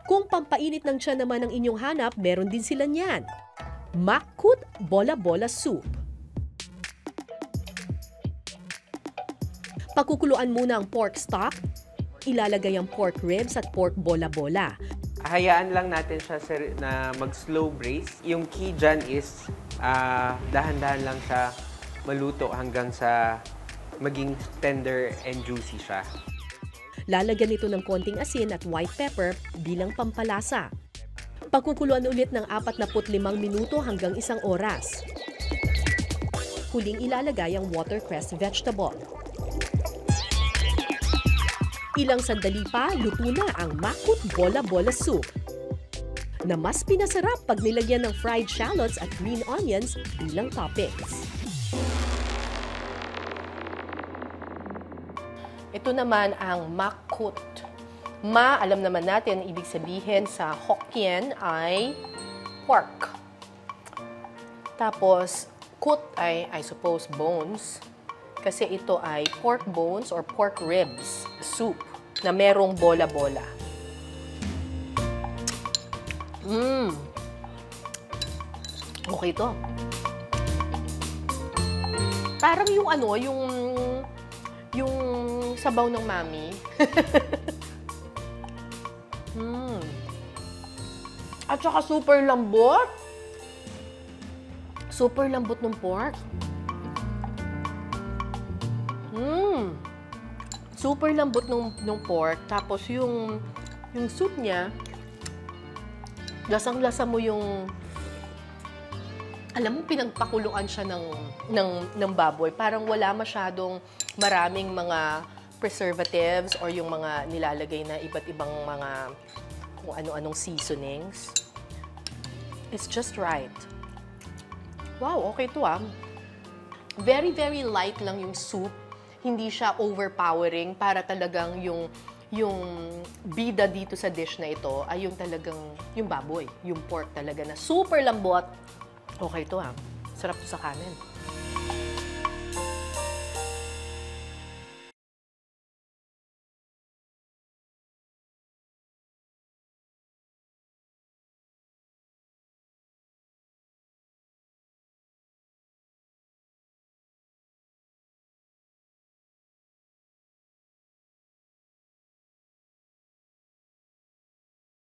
Kung pampainit ng tiyan naman ang inyong hanap, meron din sila niyan. Makut Bola-Bola Soup. Pakukuluan muna ang pork stock. Ilalagay ang pork ribs at pork bola-bola. Hayaan lang natin siya na mag-slow braise. Yung key dyan is dahan-dahan lang siya maluto hanggang sa maging tender and juicy siya. Lalagyan ito ng konting asin at white pepper bilang pampalasa. Pakukuluan ulit ng 45 minuto hanggang 1 oras. Huling ilalagay ang watercress vegetable. Ilang sandali pa, luto na ang Makut Bola-Bola Soup na mas pinasarap pag nilagyan ng fried shallots at green onions bilang toppings. Ito naman ang Makut. Alam naman natin, ibig sabihin sa Hokkien ay pork. Tapos, kut ay, I suppose, bones. Kasi ito ay pork bones or pork ribs soup na merong bola-bola. Okay to. Parang yung yung sabaw ng mami. At saka super lambot. Super lambot ng pork. Super lambot ng pork. Tapos yung soup niya, lasang-lasa mo yung, alam mo, pinagpakuluan siya ng baboy. Parang wala masyadong maraming mga preservatives or yung mga nilalagay na iba't ibang mga kung ano-anong seasonings. It's just right. Wow, okay to ah. Very, very light lang yung soup. Hindi siya overpowering para talagang yung bida dito sa dish na ito ay yung talagang yung baboy, yung pork talaga na super lambot. Okay to ah. Sarap to sa kanin.